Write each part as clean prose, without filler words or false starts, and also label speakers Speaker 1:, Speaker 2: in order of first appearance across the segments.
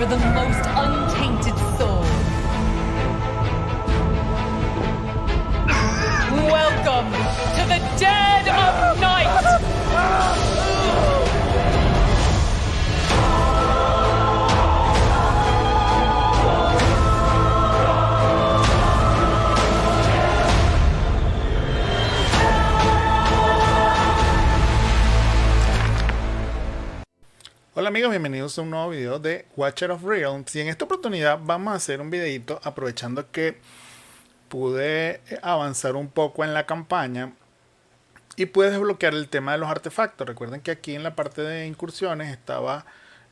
Speaker 1: for the most untainted sword. Welcome to the Dead of Night!
Speaker 2: Hola amigos, bienvenidos a un nuevo video de Watcher of Realms, y en esta oportunidad vamos a hacer un videito aprovechando que pude avanzar un poco en la campaña y pude desbloquear el tema de los artefactos. Recuerden que aquí en la parte de incursiones estaba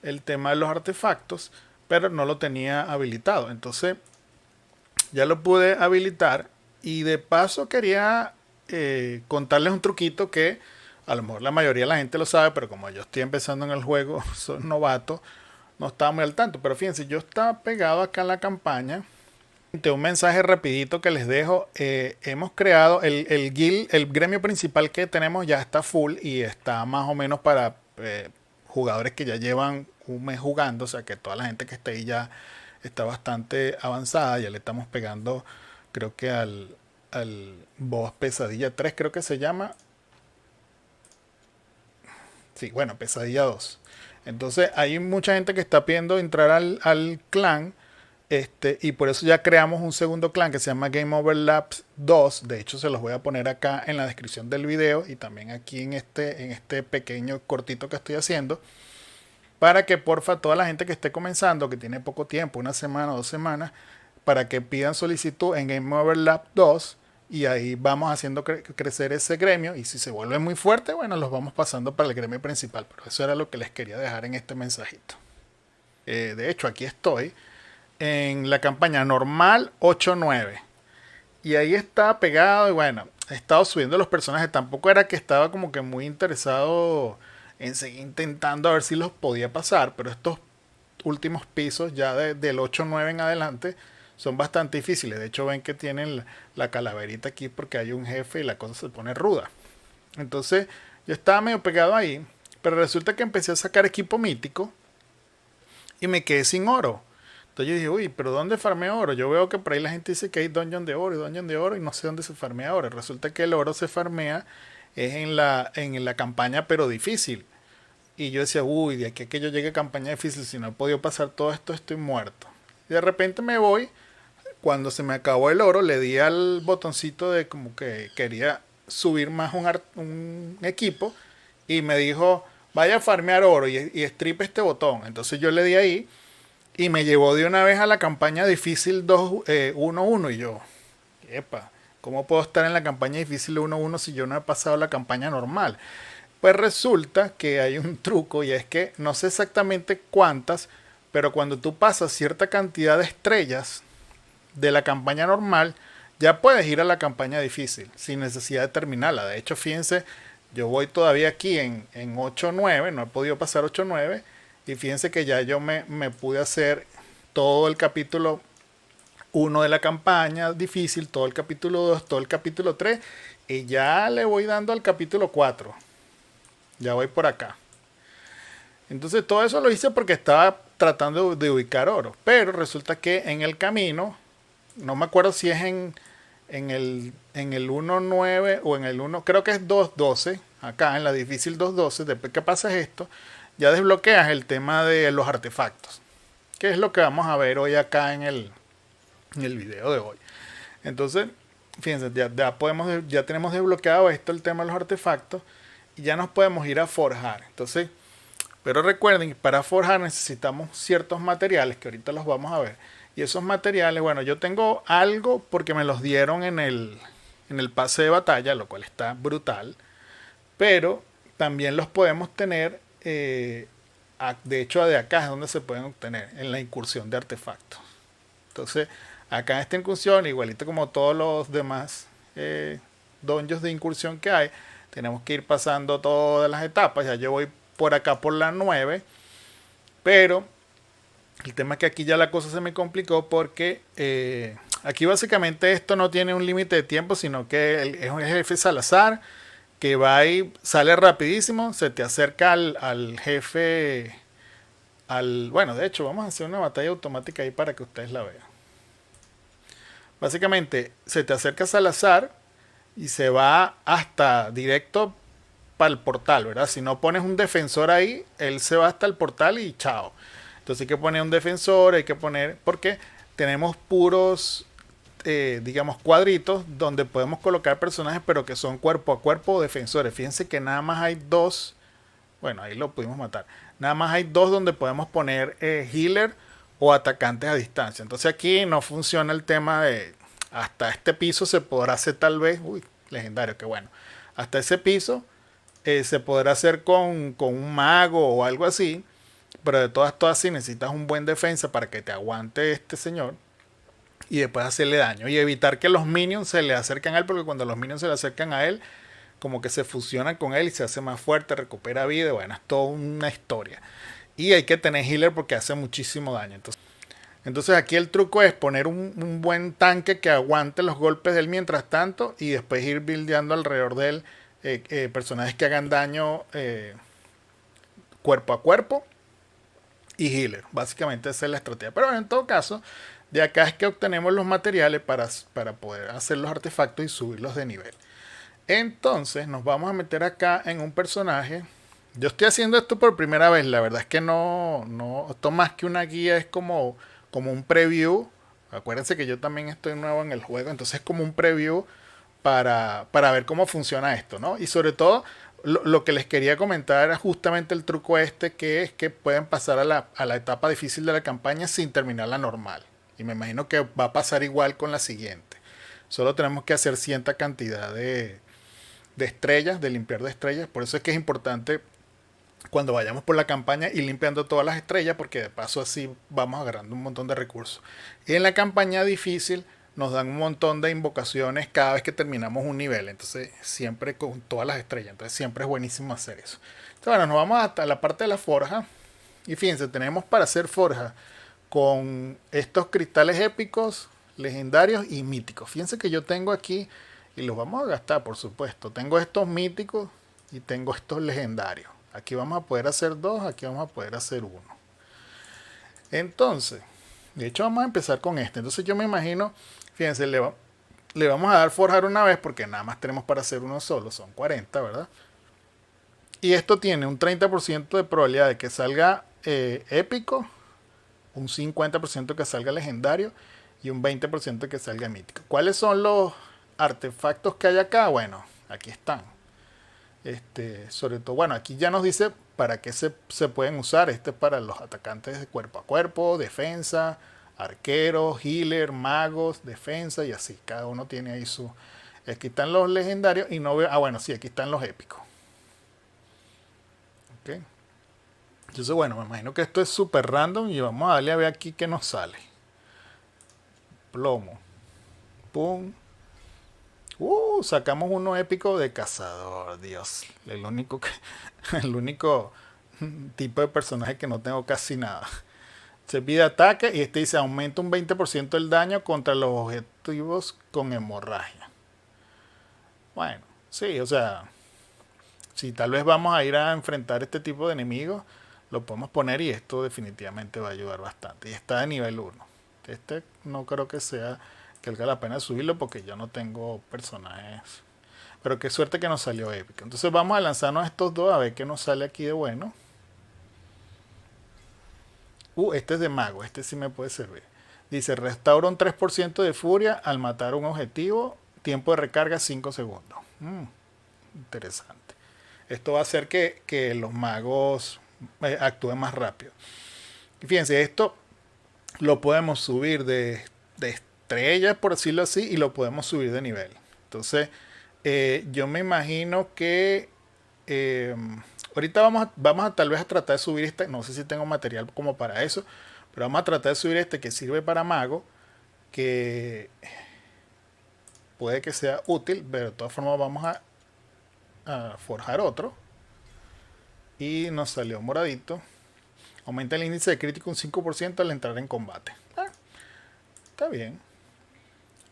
Speaker 2: el tema de los artefactos, pero no lo tenía habilitado. Entonces ya lo pude habilitar, y de paso quería contarles un truquito que a lo mejor la mayoría de la gente lo sabe, pero como yo estoy empezando en el juego, soy novato, no estaba muy al tanto. Pero fíjense, yo estaba pegado acá en la campaña. Un mensaje rapidito que les dejo. Hemos creado el guild, el gremio principal que tenemos ya está full y está más o menos para jugadores que ya llevan un mes jugando. O sea que toda la gente que está ahí ya está bastante avanzada. Ya le estamos pegando, creo que al boss Pesadilla 3, creo que se llama. Sí, bueno, Pesadilla 2. Entonces hay mucha gente que está pidiendo entrar al clan. Y por eso ya creamos un segundo clan que se llama Game Over Labs 2. De hecho se los voy a poner acá en la descripción del video y también aquí en este pequeño cortito que estoy haciendo, para que porfa toda la gente que esté comenzando, que tiene poco tiempo, una semana o 2 semanas, para que pidan solicitud en Game Over Lab 2, y ahí vamos haciendo crecer ese gremio, y si se vuelve muy fuerte, bueno, los vamos pasando para el gremio principal. Pero eso era lo que les quería dejar en este mensajito. De hecho aquí estoy en la campaña normal 8-9 y ahí está pegado, y bueno, he estado subiendo los personajes. Tampoco era que estaba como que muy interesado en seguir intentando a ver si los podía pasar, pero estos últimos pisos ya del 8-9 en adelante son bastante difíciles. De hecho ven que tienen la calaverita aquí porque hay un jefe y la cosa se pone ruda. Entonces yo estaba medio pegado ahí, pero resulta que empecé a sacar equipo mítico y me quedé sin oro. Entonces yo dije, uy, pero ¿dónde farmeo oro? Yo veo que por ahí la gente dice que hay dungeon de oro y dungeon de oro, y no sé dónde se farmea oro. Resulta que el oro se farmea es en la campaña, pero difícil. Y yo decía, uy, de aquí a que yo llegue a campaña difícil, si no he podido pasar todo esto, estoy muerto. Y de repente me voy, cuando se me acabó el oro, le di al botoncito de como que quería subir más un equipo, y me dijo, vaya a farmear oro y strip este botón. Entonces yo le di ahí, y me llevó de una vez a la campaña difícil 1-1. Y yo, epa, ¿cómo puedo estar en la campaña difícil 1-1 si yo no he pasado la campaña normal? Pues resulta que hay un truco, y es que no sé exactamente cuántas, pero cuando tú pasas cierta cantidad de estrellas de la campaña normal, ya puedes ir a la campaña difícil sin necesidad de terminarla. De hecho, fíjense, yo voy todavía aquí en 8-9, no he podido pasar 8-9, y fíjense que ya yo me pude hacer todo el capítulo 1 de la campaña difícil, todo el capítulo 2, todo el capítulo 3, y ya le voy dando al capítulo 4. Ya voy por acá. Entonces todo eso lo hice porque estaba tratando de ubicar oro. Pero resulta que en el camino, no me acuerdo si es en el 1-9 o en el 1, creo que es 2-12, acá en la difícil 2-12, después que pasas esto, ya desbloqueas el tema de los artefactos, que es lo que vamos a ver hoy acá en el video de hoy. Entonces, fíjense, ya tenemos desbloqueado esto, el tema de los artefactos, y ya nos podemos ir a forjar. Entonces, pero recuerden que para forjar necesitamos ciertos materiales que ahorita los vamos a ver. Y esos materiales, bueno, yo tengo algo porque me los dieron en el pase de batalla, lo cual está brutal. Pero también los podemos tener, de hecho de acá es donde se pueden obtener, en la incursión de artefactos. Entonces, acá en esta incursión, igualito como todos los demás donjos de incursión que hay, tenemos que ir pasando todas las etapas. Ya yo voy por acá por la 9, pero el tema es que aquí ya la cosa se me complicó porque aquí básicamente esto no tiene un límite de tiempo, sino que es un jefe Salazar que va y sale rapidísimo, se te acerca al jefe Bueno, de hecho, vamos a hacer una batalla automática ahí para que ustedes la vean. Básicamente, se te acercas al azar y se va hasta directo para el portal, ¿verdad? Si no pones un defensor ahí, él se va hasta el portal y chao. Entonces hay que poner un defensor, hay que poner, porque tenemos puros, digamos, cuadritos donde podemos colocar personajes, pero que son cuerpo a cuerpo o defensores. Fíjense que nada más hay dos, bueno, ahí lo pudimos matar. Nada más hay dos donde podemos poner healer o atacantes a distancia. Entonces aquí no funciona el tema de hasta este piso se podrá hacer tal vez, uy, legendario, qué bueno. Hasta ese piso se podrá hacer con un mago o algo así, pero de todas si necesitas un buen defensa para que te aguante este señor y después hacerle daño y evitar que los minions se le acerquen a él, porque cuando los minions se le acercan a él, como que se fusionan con él y se hace más fuerte, recupera vida, bueno, es toda una historia. Y hay que tener healer porque hace muchísimo daño. Entonces aquí el truco es poner un buen tanque que aguante los golpes de él mientras tanto y después ir buildeando alrededor de él personajes que hagan daño cuerpo a cuerpo y healer. Básicamente esa es la estrategia. Pero bueno, en todo caso, de acá es que obtenemos los materiales para poder hacer los artefactos y subirlos de nivel. Entonces nos vamos a meter acá en un personaje. Yo estoy haciendo esto por primera vez. La verdad es que esto más que una guía es como un preview. Acuérdense que yo también estoy nuevo en el juego. Entonces es como un preview para ver cómo funciona esto, ¿no? Y sobre todo lo que les quería comentar era justamente el truco este, que es que pueden pasar a la etapa difícil de la campaña sin terminar la normal. Y me imagino que va a pasar igual con la siguiente. Solo tenemos que hacer cierta cantidad de estrellas, de limpiar de estrellas. Por eso es que es importante cuando vayamos por la campaña ir limpiando todas las estrellas, porque de paso así vamos agarrando un montón de recursos. Y en la campaña difícil nos dan un montón de invocaciones cada vez que terminamos un nivel. Entonces siempre con todas las estrellas. Entonces siempre es buenísimo hacer eso. Entonces bueno, nos vamos hasta la parte de la forja. Y fíjense, tenemos para hacer forja con estos cristales épicos, legendarios y míticos. Fíjense que yo tengo aquí, y los vamos a gastar por supuesto, tengo estos míticos y tengo estos legendarios. Aquí vamos a poder hacer dos, aquí vamos a poder hacer uno. Entonces, de hecho vamos a empezar con este. Entonces yo me imagino, fíjense, le vamos a dar forjar una vez porque nada más tenemos para hacer uno solo, son 40, ¿verdad? Y esto tiene un 30% de probabilidad de que salga épico, un 50% que salga legendario y un 20% que salga mítico. ¿Cuáles son los artefactos que hay acá? Bueno, aquí están. Sobre todo, bueno, aquí ya nos dice para qué se pueden usar. Este es para los atacantes de cuerpo a cuerpo, defensa, arqueros, healer, magos, defensa y así. Cada uno tiene ahí su... Aquí están los legendarios y no veo... Ah, bueno, sí, aquí están los épicos. Ok. Entonces, bueno, me imagino que esto es súper random y vamos a darle a ver aquí qué nos sale. Plomo. Pum. Sacamos uno épico de cazador, Dios. El único tipo de personaje que no tengo casi nada. Se pide ataque y este dice aumenta un 20% el daño contra los objetivos con hemorragia. Bueno, sí, o sea, si tal vez vamos a ir a enfrentar este tipo de enemigos, lo podemos poner y esto definitivamente va a ayudar bastante. Y está de nivel 1. Este no creo que valga la pena subirlo porque yo no tengo personajes. Pero qué suerte que nos salió épico. Entonces vamos a lanzarnos estos dos a ver qué nos sale aquí de bueno. Este es de mago, este sí me puede servir. Dice, restaura un 3% de furia al matar un objetivo. Tiempo de recarga 5 segundos. Interesante. Esto va a hacer que los magos actúen más rápido. Y fíjense, esto lo podemos subir de estrellas, por decirlo así, y lo podemos subir de nivel. Entonces, yo me imagino que ahorita vamos a tal vez a tratar de subir este, no sé si tengo material como para eso, pero vamos a tratar de subir este que sirve para mago, que puede que sea útil, pero de todas formas vamos a forjar otro. Y nos salió moradito. Aumenta el índice de crítico un 5% al entrar en combate. Está bien.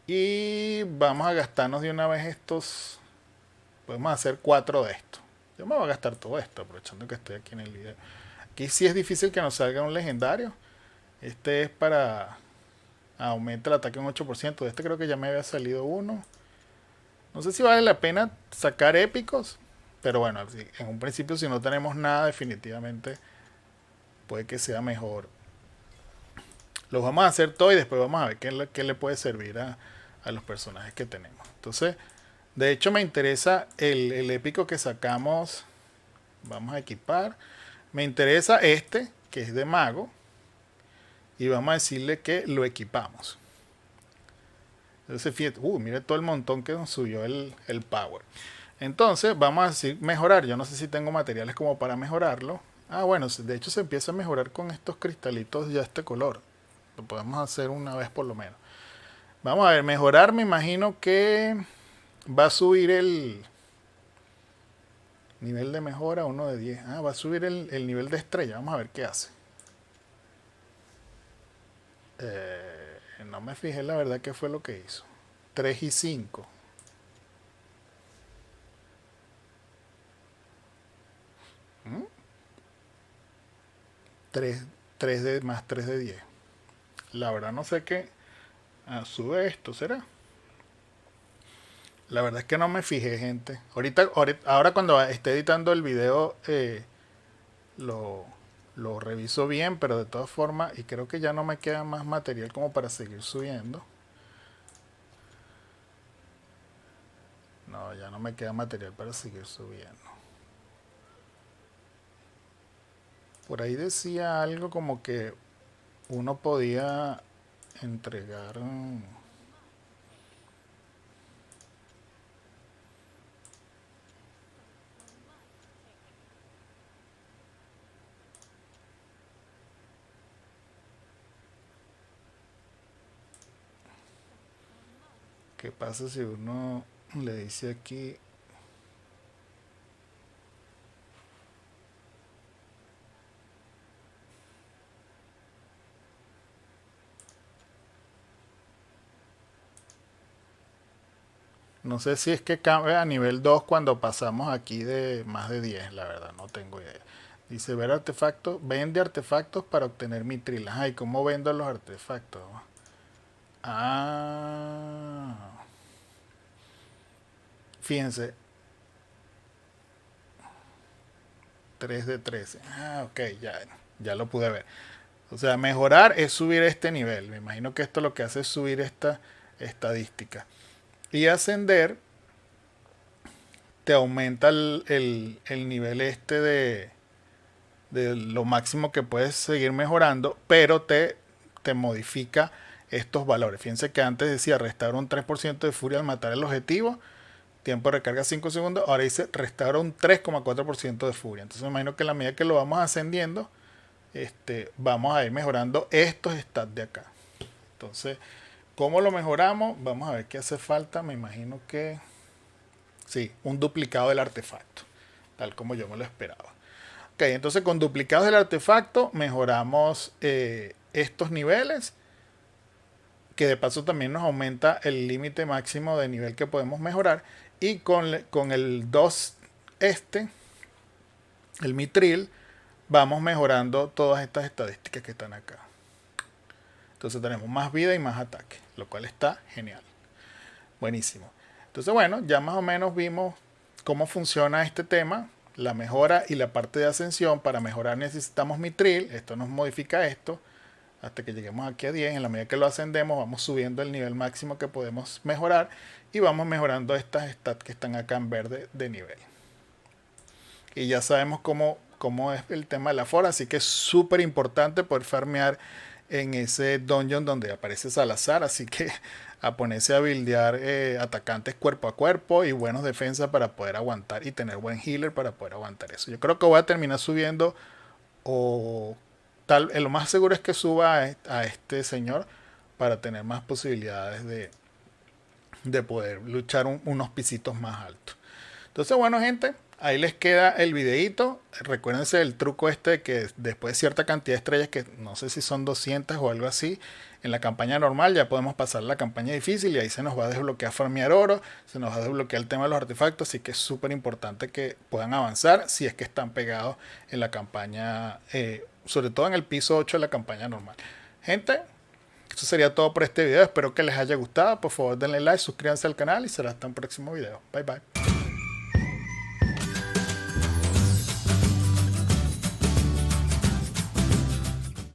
Speaker 2: Y vamos a gastarnos de una vez estos. Podemos hacer 4 de estos. Yo me voy a gastar todo esto, aprovechando que estoy aquí en el video. Aquí sí es difícil que nos salga un legendario. Este es para aumenta el ataque un 8%. De este creo que ya me había salido uno. No sé si vale la pena sacar épicos. Pero bueno, en un principio si no tenemos nada, definitivamente puede que sea mejor. Los vamos a hacer todo y después vamos a ver qué le puede servir a los personajes que tenemos. Entonces, de hecho me interesa el épico que sacamos. Vamos a equipar. Me interesa este, que es de mago. Y vamos a decirle que lo equipamos. Entonces, fíjate, mire todo el montón que nos subió el power. Entonces, vamos a decir mejorar. Yo no sé si tengo materiales como para mejorarlo. Ah, bueno, de hecho se empieza a mejorar con estos cristalitos ya este color. Lo podemos hacer una vez por lo menos. Vamos a ver, mejorar me imagino que va a subir el nivel de mejora 1 de 10. Ah, va a subir el nivel de estrella. Vamos a ver qué hace. No me fijé la verdad qué fue lo que hizo. 3 y 5. ¿Mm? 3 de más 3 de 10. La verdad no sé qué. Ah, sube esto, ¿será? La verdad es que no me fijé, gente. Ahora cuando esté editando el video lo, lo reviso bien, pero de todas formas, y creo que ya no me queda más material como para seguir subiendo. No, ya no me queda material para seguir subiendo. Por ahí decía algo como que uno podía entregar... ¿Qué pasa si uno le dice aquí? No sé si es que cambia a nivel 2 cuando pasamos aquí de más de 10, la verdad, no tengo idea. Dice ver artefactos, vende artefactos para obtener mitril. Ajá, ¿y cómo vendo los artefactos? Ah, fíjense, 3 de 13. Ah, ok, ya lo pude ver. O sea, mejorar es subir este nivel. Me imagino que esto lo que hace es subir esta estadística. Y ascender te aumenta el nivel este de lo máximo que puedes seguir mejorando, pero te modifica estos valores. Fíjense que antes decía restaurar un 3% de furia al matar el objetivo, tiempo de recarga 5 segundos, ahora dice restaurar un 3,4% de furia. Entonces me imagino que a la medida que lo vamos ascendiendo, vamos a ir mejorando estos stats de acá. Entonces, ¿cómo lo mejoramos? Vamos a ver qué hace falta. Me imagino que sí, un duplicado del artefacto, tal como yo me lo esperaba. Ok, entonces con duplicados del artefacto mejoramos estos niveles, que de paso también nos aumenta el límite máximo de nivel que podemos mejorar. Y con el 2 el mitril, vamos mejorando todas estas estadísticas que están acá. Entonces tenemos más vida y más ataque, lo cual está genial. Buenísimo. Entonces bueno, ya más o menos vimos cómo funciona este tema, la mejora y la parte de ascensión. Para mejorar necesitamos mitril, esto nos modifica esto hasta que lleguemos aquí a 10. En la medida que lo ascendemos vamos subiendo el nivel máximo que podemos mejorar y vamos mejorando estas stats que están acá en verde de nivel. Y ya sabemos cómo es el tema de la fora, así que es súper importante poder farmear en ese dungeon donde aparece Salazar, así que a ponerse a buildear atacantes cuerpo a cuerpo y buenos defensas para poder aguantar y tener buen healer para poder aguantar eso. Yo creo que voy a terminar subiendo o tal, lo más seguro es que suba a este señor para tener más posibilidades de poder luchar unos pisitos más altos. Entonces bueno gente, Ahí les queda el videíto. Recuérdense el truco este que después de cierta cantidad de estrellas, que no sé si son 200 o algo así, en la campaña normal ya podemos pasar la campaña difícil y ahí se nos va a desbloquear farmear oro, se nos va a desbloquear el tema de los artefactos, así que es súper importante que puedan avanzar si es que están pegados en la campaña, sobre todo en el piso 8 de la campaña normal. Gente, eso sería todo por este video, espero que les haya gustado, por favor denle like, suscríbanse al canal y será hasta un próximo video. Bye bye.